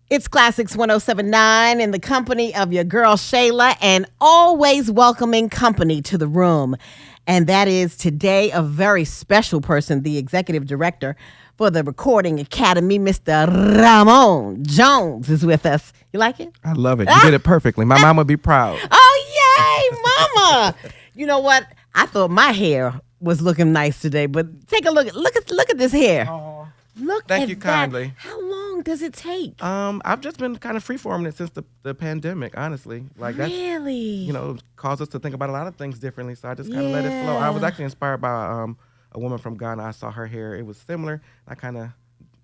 It's Classics 1079 in the company of your girl Shayla, and always welcoming company to the room. And that is today a very special person, the executive director for the Recording Academy, Mr. Ramon Jones, is with us. You like it? I love it. You did it perfectly. My mom would be proud. Oh, yay, mama. You know what? I thought my hair was looking nice today, but take a look. Look at this hair. Oh, Look thank at you that. kindly. How long does it take? I've just been kind of freeforming it since the pandemic, honestly. Like that's, Really? caused us to think about a lot of things differently. So I just kind of let it flow. I was actually inspired by a woman from Ghana. I saw her hair. It was similar. I kind of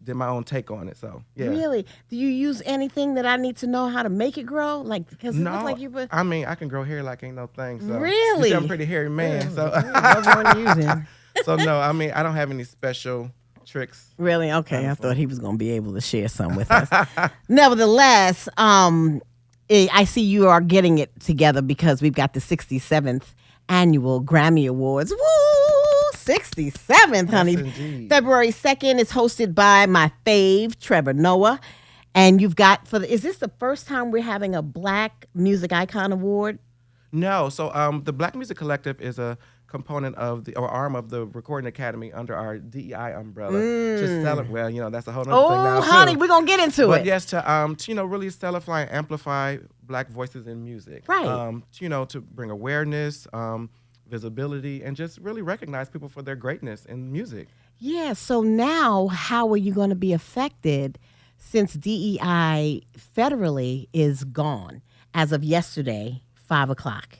did my own take on it. So yeah. Really? Do you use anything that I need to know how to make it grow? Like, because it No, looks like you put. I mean, I can grow hair like ain't no thing. So Really? You see, I'm a pretty hairy man. So Whatever one you're using. so no, I mean, I don't have any special tricks. Really? Okay. I thought he was going to be able to share some with us. Nevertheless, I see you are getting it together because we've got the 67th Annual Grammy Awards. Woo! 67th, honey. Yes, indeed. February 2nd is hosted by my fave, Trevor Noah. And you've got, is this the first time we're having a Black Music Icon Award? No, so the Black Music Collective is a component of or arm of the Recording Academy under our DEI umbrella. To celebrate, well, that's a whole other thing now Oh, honey, too. we're going to get into But it. yes, to really celebrate and amplify Black voices in music. Right. To bring awareness, visibility, and just really recognize people for their greatness in music. Yeah, so now how are you going to be affected since DEI federally is gone as of yesterday, 5 o'clock?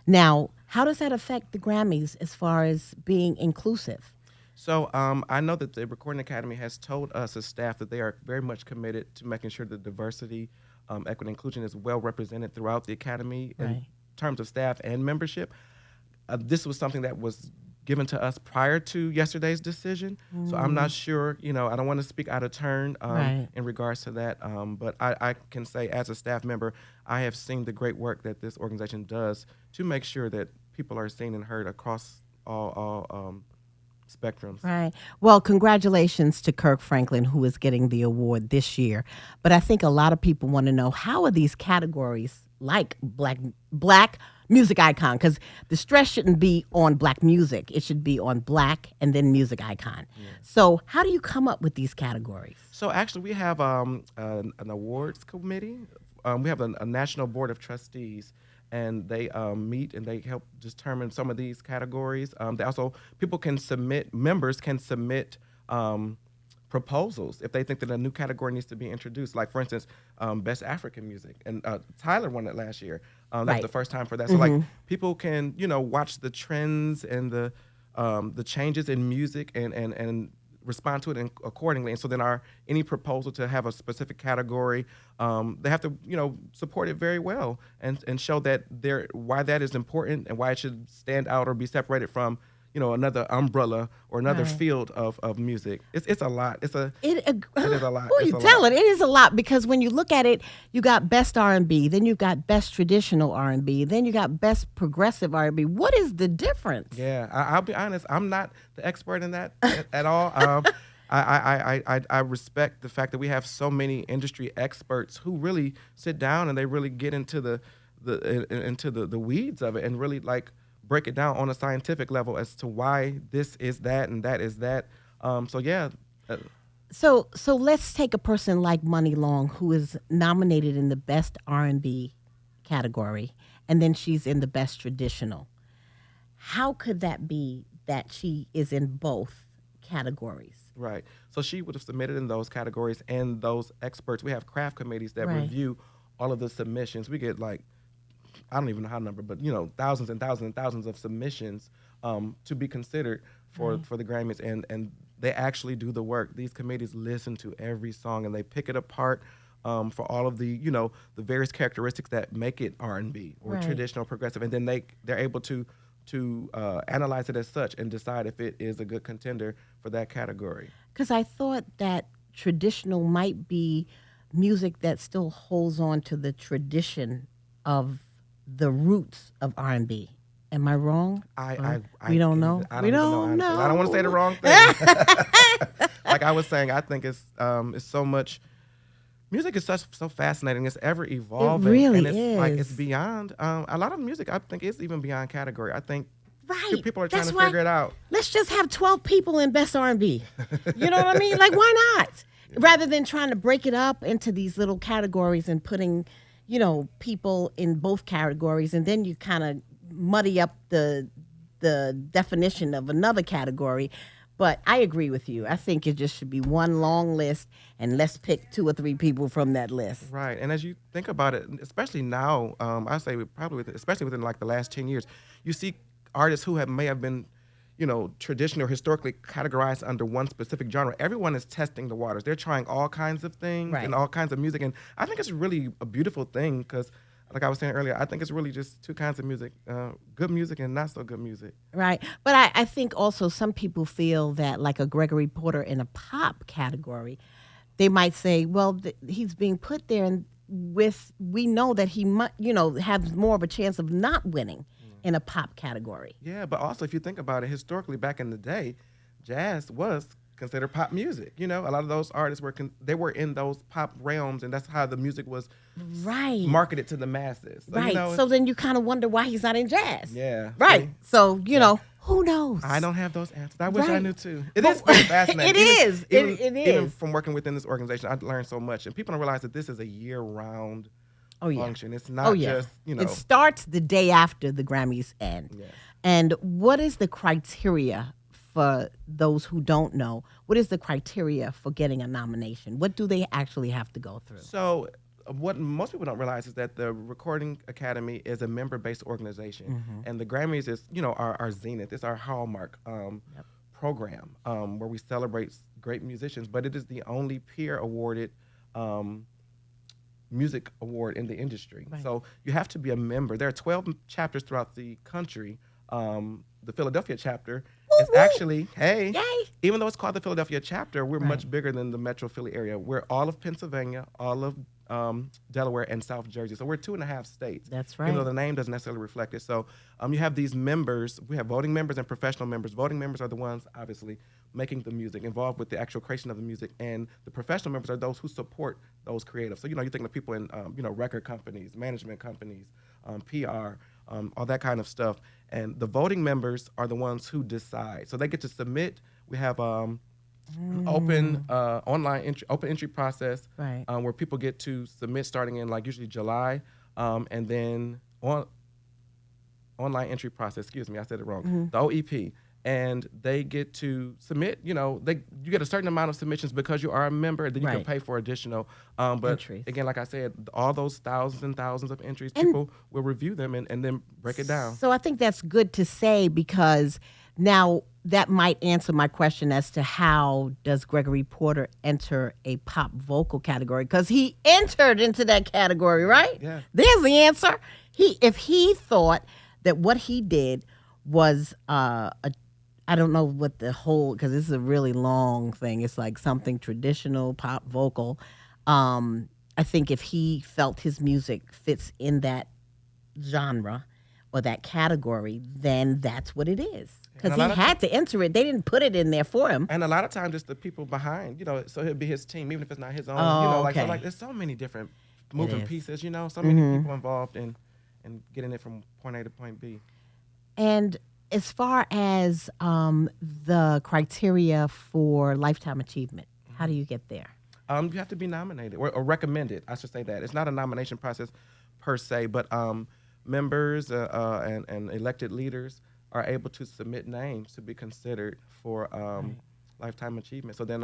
Now, how does that affect the Grammys as far as being inclusive? So I know that the Recording Academy has told us as staff that they are very much committed to making sure that diversity, equity, and inclusion is well represented throughout the Academy in terms of staff and membership. This was something that was given to us prior to yesterday's decision. So I'm not sure, I don't want to speak out of turn in regards to that. But I can say as a staff member, I have seen the great work that this organization does to make sure that people are seen and heard across all spectrums. Right. Well, congratulations to Kirk Franklin, who is getting the award this year. But I think a lot of people want to know, how are these categories like Black Music Icon? Because the stress shouldn't be on Black music. It should be on Black and then Music Icon. Yeah. So how do you come up with these categories? So actually we have an awards committee. We have a national board of trustees, and they meet and they help determine some of these categories. They also, members can submit proposals if they think that a new category needs to be introduced. Like, for instance, Best African Music. And Tyler won it last year. That's the first time for that. So, people can, watch the trends and the changes in music and respond to it accordingly. And so then any proposal to have a specific category, they have to, support it very well and show that why that is important and why it should stand out or be separated from, another umbrella or another field of music. It's a lot. It is a lot. Who you telling? It is a lot, because when you look at it, you got Best R&B, then you got Best Traditional R&B, then you got Best Progressive R&B. What is the difference? Yeah, I'll be honest. I'm not the expert in that at all. I respect the fact that we have so many industry experts who really sit down and they really get into the weeds of it and really break it down on a scientific level as to why this is that and that is that. So let's take a person like Money Long, who is nominated in the Best R&B category, and then she's in the Best Traditional. How could that be that she is in both categories? Right. So she would have submitted in those categories, and those experts, we have craft committees that review all of the submissions. We get I don't even know how number, but thousands and thousands and thousands of submissions to be considered for the Grammys, and they actually do the work. These committees listen to every song and they pick it apart for all of the the various characteristics that make it R&B or traditional, progressive, and then they're able to analyze it as such and decide if it is a good contender for that category. Because I thought that traditional might be music that still holds on to the tradition of the roots of R&B. Am I wrong? We don't know. We don't know. I don't want to say the wrong thing. Like I was saying, I think it's so much music is so fascinating. It's ever evolving. It really and it's like it's is. beyond a lot of music. I think it's even beyond category. I think Right. people are trying That's to why figure it out. let's just have 12 people in best R&B. You know what I mean? Like, why not? Rather than trying to break it up into these little categories and putting, people in both categories, and then you kind of muddy up the definition of another category. But I agree with you. I think it just should be one long list, and let's pick 2 or 3 people from that list. Right. And as you think about it, especially now, I say especially within like the last 10 years, you see artists who may have been, traditionally or historically categorized under one specific genre. Everyone is testing the waters. They're trying all kinds of things Right. and all kinds of music. And I think it's really a beautiful thing because, like I was saying earlier, I think it's really just 2 kinds of music, good music and not so good music. Right. But I think also some people feel that, like a Gregory Porter in a pop category, they might say, well, he's being put there and we know that he might, have more of a chance of not winning in a pop category. Yeah, but also if you think about it, historically back in the day, jazz was considered pop music. A lot of those artists they were in those pop realms, and that's how the music was Right. marketed to the masses. So, Right. So then you kind of wonder why he's not in jazz. Yeah. Right. See? So, who knows? I don't have those answers. I wish I Right. knew too. It is very fascinating. It is. Even, It even is. from working within this organization, I learned so much. And people don't realize that this is a year-round function. It's not just, It starts the day after the Grammys end. Yes. And what is the criteria for those who don't know? What is the criteria for getting a nomination? What do they actually have to go through? So what most people don't realize is that the Recording Academy is a member-based organization, and the Grammys is, our zenith. It's our hallmark program where we celebrate great musicians. But it is the only peer-awarded music award in the industry. Right. So you have to be a member. There are 12 chapters throughout the country. The Philadelphia chapter is actually, Yay. even though it's called the Philadelphia chapter, we're Right. much bigger than the Metro Philly area. We're all of Pennsylvania, all of Delaware, and South Jersey. So we're 2.5 states. That's Even though right. the name doesn't necessarily reflect it. So you have these members. We have voting members and professional members. Voting members are the ones, obviously, making the music, involved with the actual creation of the music. And the professional members are those who support those creatives. So, you're thinking of people in, record companies, management companies, PR, all that kind of stuff. And the voting members are the ones who decide. So they get to submit. We have open open entry process, Right. where people get to submit starting in like usually July, and then online entry process. Excuse me, I said it wrong. The OEP, and they get to submit. You get a certain amount of submissions because you are a member. Then you can Right. pay for additional. But Entries. again, like I said, all those thousands and thousands of entries, And- people will review them and then break it down. So I think that's good to say, because now that might answer my question as to how does Gregory Porter enter a pop vocal category, because he entered into that category, right? Yeah. There's the answer. If he thought that what he did was I don't know what the whole, because this is a really long thing. It's like something traditional, pop vocal. I think if he felt his music fits in that genre or that category, then that's what it is. Because And a he lot of had to enter it. They didn't put it in there for him. And a lot of times it's the people behind, so he'll be his team, even if it's not his own. Oh, okay. There's so many different moving is. pieces, so many people involved in getting it from point A to point B. And as far as the criteria for lifetime achievement, how do you get there? You have to be nominated or recommended. I should say that. It's not a nomination process per se, but members and elected leaders are able to submit names to be considered for lifetime achievement. So then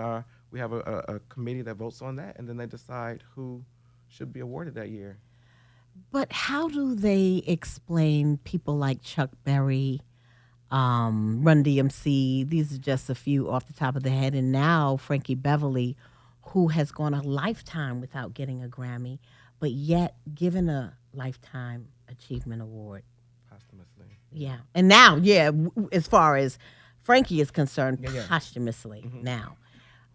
we have a committee that votes on that, and then they decide who should be awarded that year. But how do they explain people like Chuck Berry, Run DMC? These are just a few off the top of the head. And now Frankie Beverly, who has gone a lifetime without getting a Grammy, but yet given a Lifetime Achievement Award. Posthumously. Yeah. And now, as far as Frankie is concerned, Yeah. posthumously now.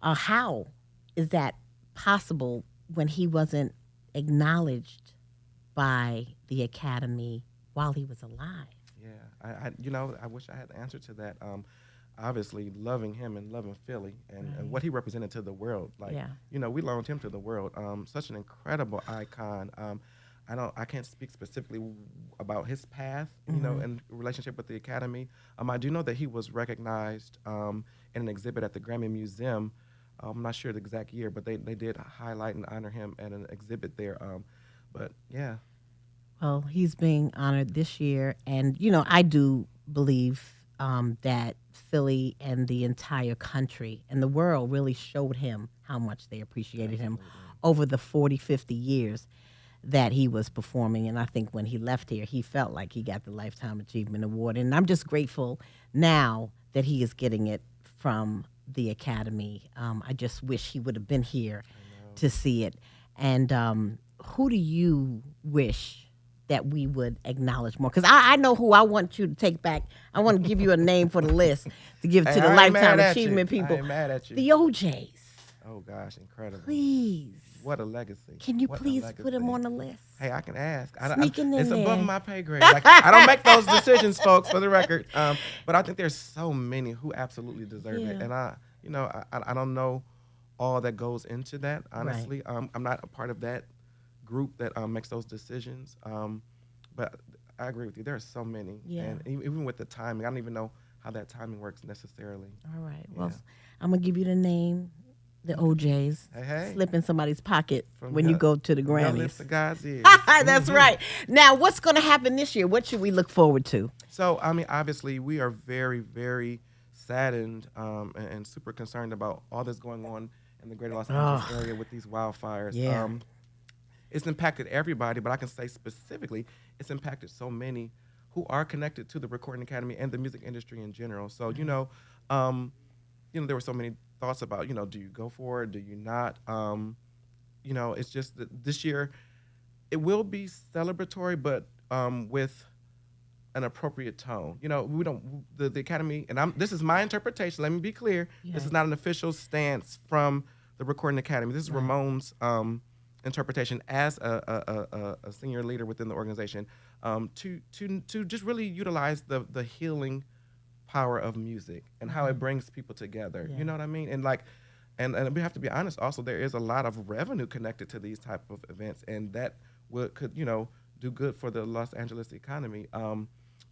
How is that possible when he wasn't acknowledged by the Academy while he was alive? Yeah, I wish I had the answer to that. obviously loving him and loving Philly and what he represented to the world. Like, Yeah. we loaned him to the world. Such an incredible icon. I can't speak specifically about his path, in relationship with the Academy. I do know that he was recognized in an exhibit at the Grammy Museum. I'm not sure the exact year, but they did highlight and honor him at an exhibit there. But yeah. Well, he's being honored this year, and I do believe that Philly and the entire country and the world really showed him how much they appreciated him over the 40, 50 years that he was performing. And I think when he left here, he felt like he got the Lifetime Achievement Award. And I'm just grateful now that he is getting it from the Academy. I just wish he would have been here to see it. And who do you wish that we would acknowledge more? Because I know who I want you to take back. I want to give you a name for the list to give to the Lifetime Achievement people. I ain't mad at you. The OJs. Oh, gosh, incredible. Please. What a legacy. Can you please put him on the list? Hey, I can ask. Sneaking in it's there. above my pay grade. Like, I don't make those decisions, folks, for the record. But I think there's so many who absolutely deserve it. And I don't know all that goes into that, honestly. Right. I'm not a part of that group that makes those decisions. But I agree with you. There are so many. Yeah. And even with the timing, I don't even know how that timing works necessarily. All right. Well, I'm going to give you the name. The OJs slip in somebody's pocket when you go to the Grammys. That's right. Now, what's going to happen this year? What should we look forward to? So, obviously, we are very, very saddened and super concerned about all that's going on in the greater Los Angeles area with these wildfires. Yeah. It's impacted everybody, but I can say specifically it's impacted so many who are connected to the Recording Academy and the music industry in general. So, there were so many thoughts about, do you go for it? Do you not? It's just that this year it will be celebratory, but with an appropriate tone. We don't, the Academy, and this is my interpretation, let me be clear. Yeah. This is not an official stance from the Recording Academy. This is Ramon's interpretation as a senior leader within the organization to just really utilize the healing power of music and how it brings people together. Yeah. You know what I mean? And and we have to be honest also, there is a lot of revenue connected to these type of events, and that could do good for the Los Angeles economy.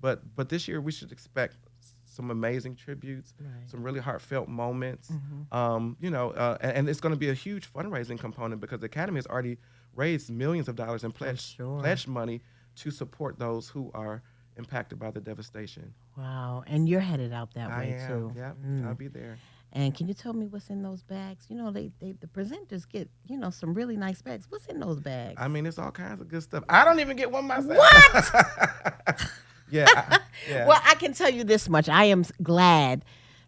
But this year we should expect some amazing tributes, some really heartfelt moments. And it's going to be a huge fundraising component because the Academy has already raised millions of dollars in pledged money to support those who are impacted by the devastation. Wow. And you're headed out that way too. Yeah, I'll be there. And can you tell me what's in those bags? The presenters get, some really nice bags. What's in those bags? It's all kinds of good stuff. I don't even get one myself. What? Yeah. Well, I can tell you this much. I am glad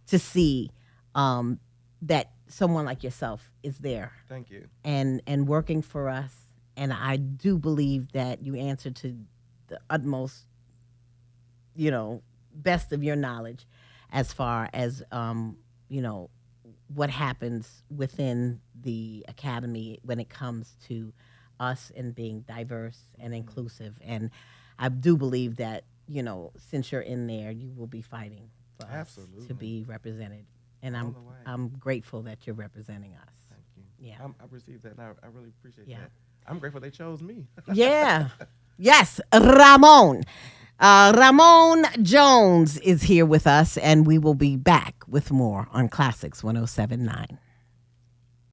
to see that someone like yourself is there. Thank you. And working for us. And I do believe that you answer to the utmost, best of your knowledge as far as, what happens within the Academy when it comes to us and being diverse and inclusive. And I do believe that, since you're in there, you will be fighting for us to be represented. And I'm grateful that you're representing us. Thank you. Yeah. I received that, and I really appreciate that. I'm grateful they chose me. Yeah. Yes, Ramon. Ramon Jones is here with us, and we will be back with more on Classics 107.9.